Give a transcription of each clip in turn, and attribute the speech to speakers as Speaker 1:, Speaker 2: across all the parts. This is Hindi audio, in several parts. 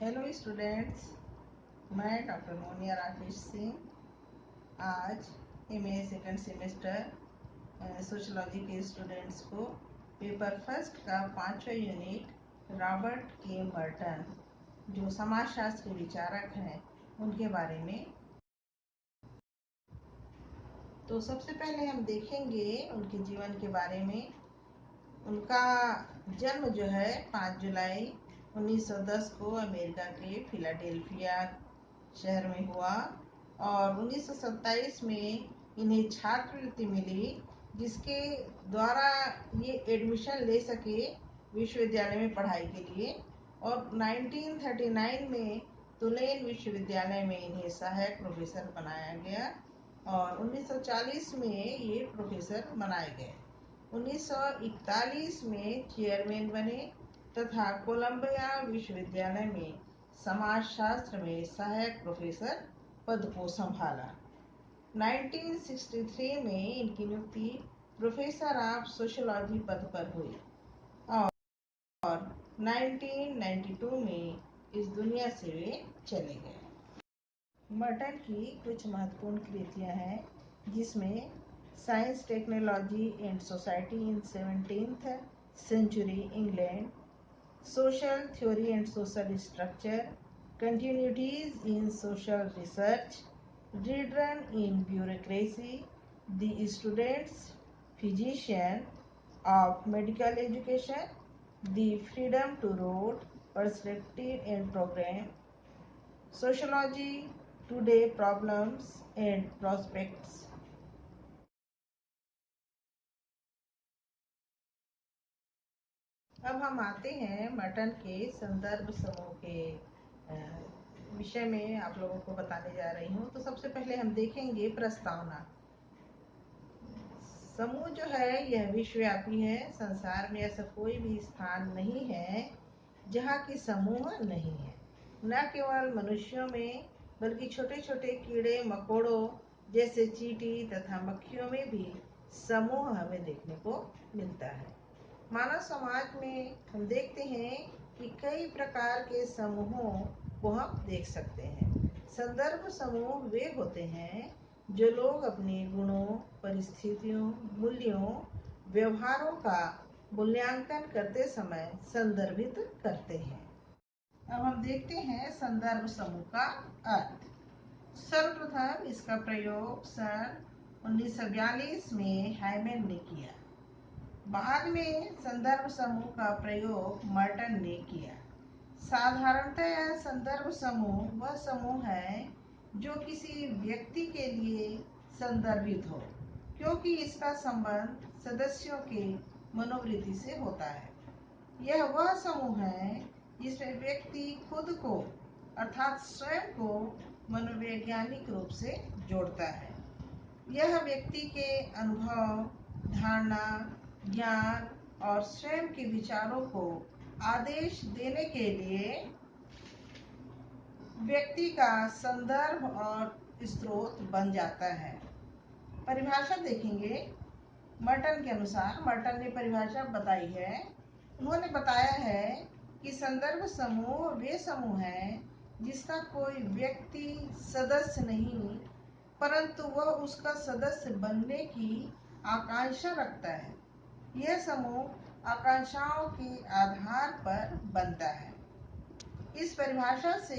Speaker 1: हेलो स्टूडेंट्स, मैं डॉक्टर मोनिया राकेश सिंह आज एमए सेकंड सेमेस्टर सोशलॉजी के स्टूडेंट्स को पेपर फर्स्ट का 5वां यूनिट रॉबर्ट के मर्टन जो समाजशास्त्र के विचारक हैं उनके बारे में। तो सबसे पहले हम देखेंगे उनके जीवन के बारे में। उनका जन्म जो है 5 जुलाई 1910 को अमेरिका के फिलाडेल्फिया शहर में हुआ और 1927 में इन्हें छात्रवृत्ति मिली, जिसके द्वारा ये एडमिशन ले सके विश्वविद्यालय में पढ़ाई के लिए। और 1939 में तुलेन विश्वविद्यालय में इन्हें सहायक प्रोफेसर बनाया गया और 1940 में ये प्रोफेसर बनाए गए। 1941 में चेयरमैन बने तथा कोलंबिया विश्वविद्यालय में समाजशास्त्र में सहायक प्रोफेसर पद को संभाला। 1963 में इनकी नियुक्ति प्रोफेसर ऑफ सोशियोलॉजी पद पर हुई और 1992 में इस दुनिया से वे चले गए। मर्टन की कुछ महत्वपूर्ण कृतियां हैं, जिसमें science, technology and society in 17th century England, social theory and social structure, continuities in social research, redrun in bureaucracy, the student's physician of medical education, the freedom to vote, perspective and program, sociology, today problems and prospects. अब हम आते हैं मर्टन के संदर्भ समूह के विषय में आप लोगों को बताने जा रही हूँ। तो सबसे पहले हम देखेंगे प्रस्तावना। समूह जो है यह विश्वव्यापी है। संसार में ऐसा कोई भी स्थान नहीं है जहाँ की समूह नहीं है। न केवल मनुष्यों में बल्कि छोटे छोटे कीड़े मकोड़ों जैसे चींटी तथा मक्खियों में भी समूह हमें देखने को मिलता है। मानव समाज में हम देखते हैं कि कई प्रकार के समूहों को हम देख सकते हैं। संदर्भ समूह वे होते हैं जो लोग अपने गुणों, परिस्थितियों, मूल्यों, व्यवहारों का मूल्यांकन करते समय संदर्भित करते हैं। अब हम देखते हैं संदर्भ समूह का अर्थ। सर्वप्रथम इसका प्रयोग सन 1942 में हाइमन ने किया। बाद में संदर्भ समूह का प्रयोग मर्टन ने किया। साधारणतः संदर्भ समूह वह समूह है जो किसी व्यक्ति के लिए संदर्भित हो, क्योंकि इसका संबंध सदस्यों के मनोवृत्ति से होता है। यह वह समूह है जिसमें व्यक्ति खुद को अर्थात स्वयं को मनोवैज्ञानिक रूप से जोड़ता है। यह व्यक्ति के अनुभव, धारणा, ज्ञान और स्वयं के विचारों को आदेश देने के लिए व्यक्ति का संदर्भ और स्रोत बन जाता है। परिभाषा देखेंगे। मर्टन के अनुसार, मर्टन ने परिभाषा बताई है। उन्होंने बताया है कि संदर्भ समूह वे समूह हैं जिसका कोई व्यक्ति सदस्य नहीं, परंतु वह उसका सदस्य बनने की आकांक्षा रखता है। यह समूह आकांक्षाओं के आधार पर बनता है। इस परिभाषा से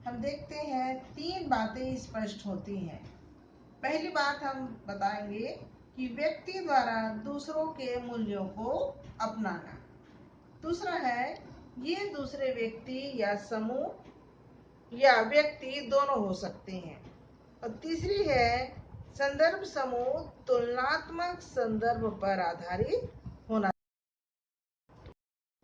Speaker 1: हम देखते हैं 3 बातें स्पष्ट होती हैं। पहली बात हम बताएंगे कि व्यक्ति द्वारा दूसरों के मूल्यों को अपनाना। दूसरा है ये दूसरे व्यक्ति या समूह या व्यक्ति दोनों हो सकते हैं। और तीसरी है संदर्भ समूह तुलनात्मक संदर्भ पर आधारित होना।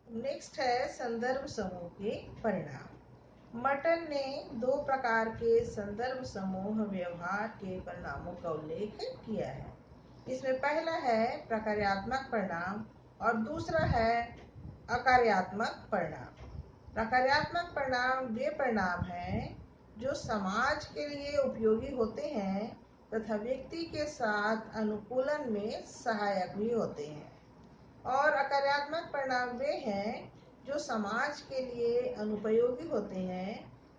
Speaker 1: नेक्स्ट है संदर्भ समूह के परिणाम। मर्टन ने 2 प्रकार के संदर्भ समूह व्यवहार के परिणामों का उल्लेख किया है। इसमें पहला है प्रकार्यात्मक परिणाम और दूसरा है अकार्यात्मक परिणाम। प्रकार्यात्मक परिणाम वे परिणाम हैं जो समाज के लिए उपयोगी होते हैं तथा व्यक्ति के साथ अनुकूलन में सहायक भी होते हैं। और अकार्यात्मक परिणाम वे हैं जो समाज के लिए अनुपयोगी होते हैं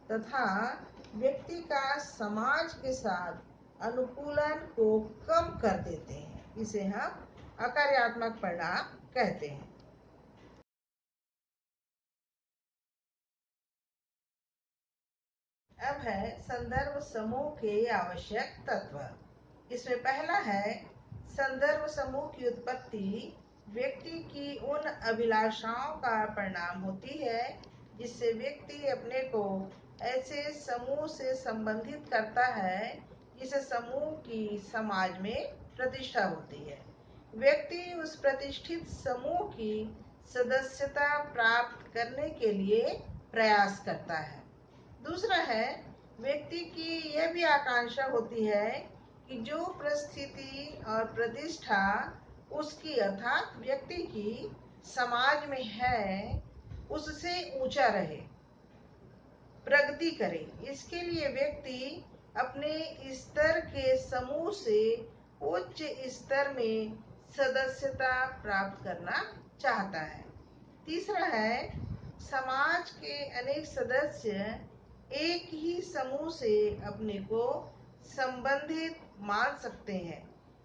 Speaker 1: तथा व्यक्ति का समाज के साथ अनुकूलन को कम कर देते हैं। इसे हम अकार्यात्मक परिणाम कहते हैं। अब है संदर्भ समूह के आवश्यक तत्व। इसमें पहला है संदर्भ समूह की उत्पत्ति व्यक्ति की उन अभिलाषाओं का परिणाम होती है जिससे व्यक्ति अपने को ऐसे समूह से संबंधित करता है जिस समूह की समाज में प्रतिष्ठा होती है। व्यक्ति उस प्रतिष्ठित समूह की सदस्यता प्राप्त करने के लिए प्रयास करता है। दूसरा है व्यक्ति की यह भी आकांक्षा होती है कि जो परिस्थिति और प्रतिष्ठा उसकी अर्थात व्यक्ति की समाज में है उससे ऊंचा रहे, प्रगति करे। इसके लिए व्यक्ति अपने स्तर के समूह से उच्च स्तर में सदस्यता प्राप्त करना चाहता है। तीसरा है समाज के अनेक सदस्य एक ही समूह से अपने को संबंधित मान सकते हैं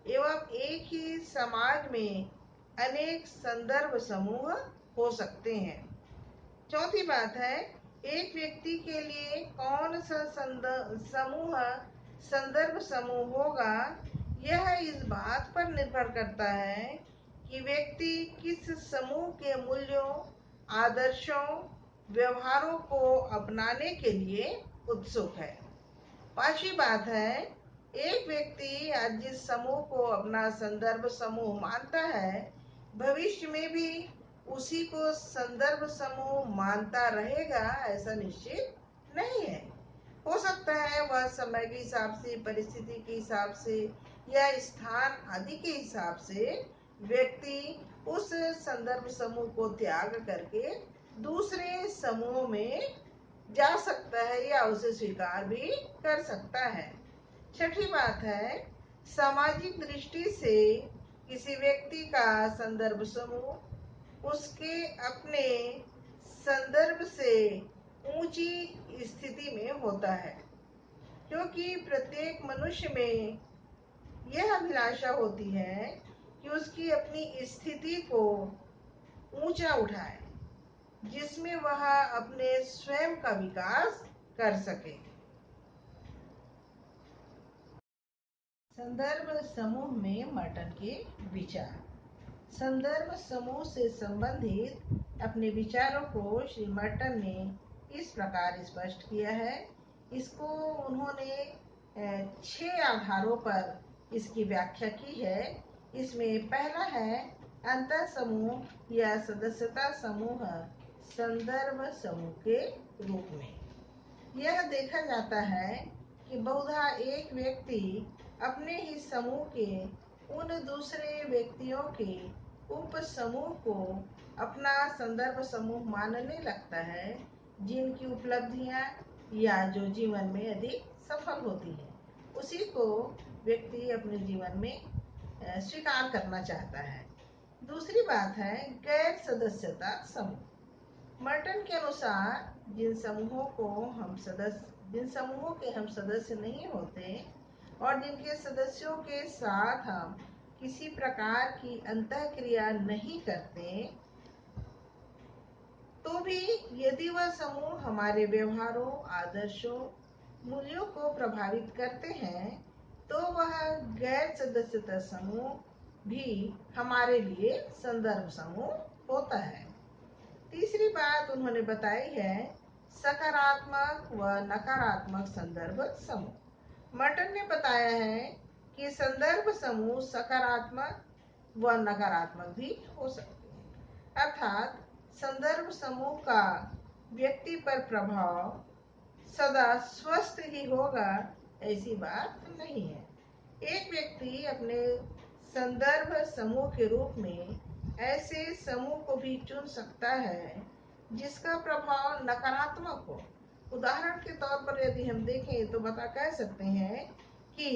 Speaker 1: एवं एक ही समाज में अनेक संदर्भ समूह हो सकते हैं। चौथी बात है एक व्यक्ति के लिए कौन सा संदर्भ समूह होगा यह इस बात पर निर्भर करता है कि व्यक्ति किस समूह के मूल्यों, आदर्शों, व्यवहारों को अपनाने के लिए उत्सुक है। पांचवी बात है एक व्यक्ति आज जिस समूह को अपना संदर्भ समूह मानता है भविष्य में भी उसी को संदर्भ समूह मानता रहेगा ऐसा निश्चित नहीं है। हो सकता है वह समय के हिसाब से, परिस्थिति के हिसाब से या स्थान आदि के हिसाब से व्यक्ति उस संदर्भ समूह को त्याग करके दूसरे समूह में जा सकता है या उसे स्वीकार भी कर सकता है। छठी बात है सामाजिक दृष्टि से किसी व्यक्ति का संदर्भ समूह उसके अपने संदर्भ से ऊंची स्थिति में होता है क्योंकि प्रत्येक मनुष्य में यह अभिलाषा होती है कि उसकी अपनी स्थिति को ऊंचा उठाए जिसमें वह अपने स्वयं का विकास कर सके। संदर्भ समूह में मर्टन के विचार। संदर्भ समूह से संबंधित अपने विचारों को श्री मर्टन ने इस प्रकार स्पष्ट किया है। इसको उन्होंने 6 आधारों पर इसकी व्याख्या की है। इसमें पहला है अंतर समूह या सदस्यता समूह संदर्भ समूह के रूप में। यह देखा जाता है कि बहुधा एक व्यक्ति अपने ही समूह के उन दूसरे व्यक्तियों के उप समूह को अपना संदर्भ समूह मानने लगता है जिनकी उपलब्धियां या जो जीवन में अधिक सफल होती है उसी को व्यक्ति अपने जीवन में स्वीकार करना चाहता है। दूसरी बात है गैर सदस्यता समूह। मर्टन के अनुसार जिन समूहों के हम सदस्य नहीं होते और जिनके सदस्यों के साथ हम किसी प्रकार की अंतःक्रिया नहीं करते तो भी यदि वह समूह हमारे व्यवहारों, आदर्शों, मूल्यों को प्रभावित करते हैं तो वह गैर सदस्यता समूह भी हमारे लिए संदर्भ समूह होता है। तीसरी बात उन्होंने बताई है सकारात्मक व नकारात्मक संदर्भ समूह। मर्टन ने बताया है कि संदर्भ समूह सकारात्मक व नकारात्मक भी हो सकते हैं अर्थात संदर्भ समूह का व्यक्ति पर प्रभाव सदा स्वस्थ ही होगा ऐसी बात नहीं है। एक व्यक्ति अपने संदर्भ समूह के रूप में ऐसे समूह को भी चुन सकता है जिसका प्रभाव नकारात्मक हो। उदाहरण के तौर पर यदि हम देखें तो कह सकते हैं कि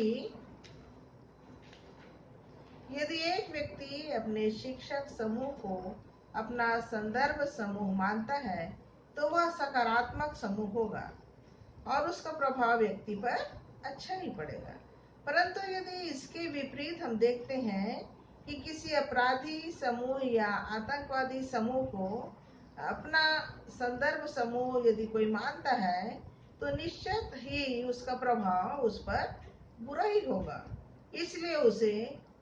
Speaker 1: यदि एक व्यक्ति अपने शिक्षक समूह को अपना संदर्भ समूह मानता है तो वह सकारात्मक समूह होगा और उसका प्रभाव व्यक्ति पर अच्छा ही पड़ेगा। परंतु यदि इसके विपरीत हम देखते हैं कि किसी अपराधी समूह या आतंकवादी समूह को अपना संदर्भ समूह यदि कोई मानता है तो निश्चित ही उसका प्रभाव उस पर बुरा ही होगा। इसलिए उसे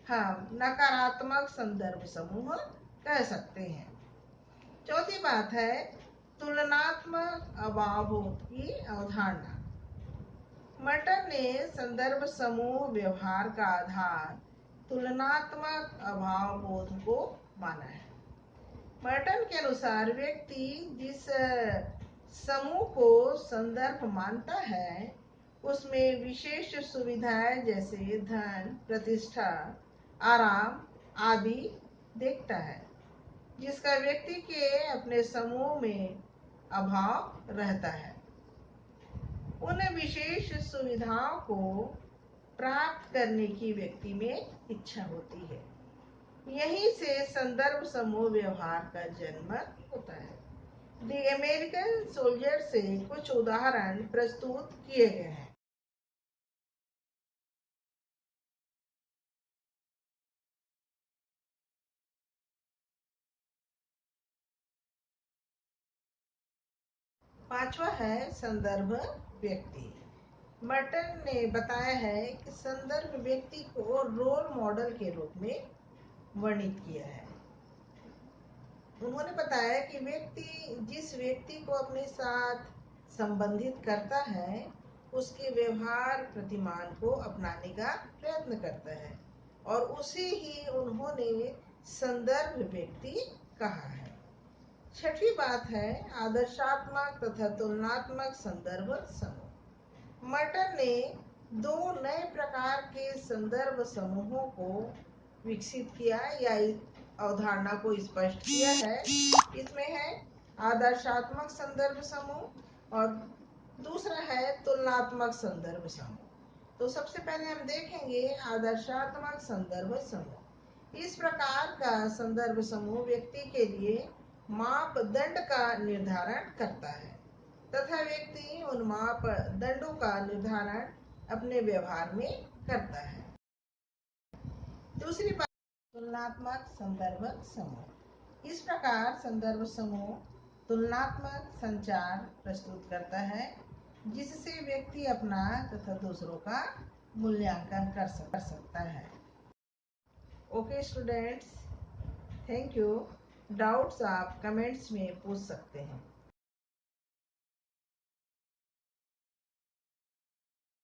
Speaker 1: हम नकारात्मक संदर्भ समूह कह सकते हैं। चौथी बात है तुलनात्मक अभावबोध की अवधारणा। मर्टन ने संदर्भ समूह व्यवहार का आधार तुलनात्मक अभावबोध को माना है। मर्टन के अनुसार व्यक्ति जिस समूह को संदर्भ मानता है उसमें विशेष सुविधाएं जैसे धन, प्रतिष्ठा, आराम आदि देखता है, जिसका व्यक्ति के अपने समूह में अभाव रहता है। उन विशेष सुविधाओं को प्राप्त करने की व्यक्ति में इच्छा होती है। यहीं से संदर्भ समूह व्यवहार का जन्म होता है। द अमेरिकन सोल्जर से कुछ उदाहरण प्रस्तुत किए गए हैं। पांचवा है संदर्भ व्यक्ति। मर्टन ने बताया है कि संदर्भ व्यक्ति को रोल मॉडल के रूप में वर्णित किया है। उन्होंने बताया कि जिस व्यक्ति को अपने साथ संबंधित करता है उसके व्यवहार प्रतिमान को अपनाने का प्रयत्न करता है और उसे ही उन्होंने संदर्भ व्यक्ति कहा है। छठी बात है आदर्शात्मक तथा तुलनात्मक संदर्भ समूह। मर्टन ने दो नए प्रकार के संदर्भ समूहों को विकसित किया या अवधारणा को स्पष्ट किया है। इसमें है आदर्शात्मक संदर्भ समूह और दूसरा है तुलनात्मक संदर्भ समूह। तो सबसे पहले हम देखेंगे आदर्शात्मक संदर्भ समूह। इस प्रकार का संदर्भ समूह व्यक्ति के लिए मापदंड का निर्धारण करता है तथा व्यक्ति उन मापदंडों का निर्धारण अपने व्यवहार में करता है। दूसरी बात तुलनात्मक संदर्भ समूह। इस प्रकार संदर्भ समूह तुलनात्मक संचार प्रस्तुत करता है जिससे व्यक्ति अपना तथा दूसरों का मूल्यांकन कर सकता है। Okay students, thank you. Doubts आप कमेंट्स में पूछ सकते हैं।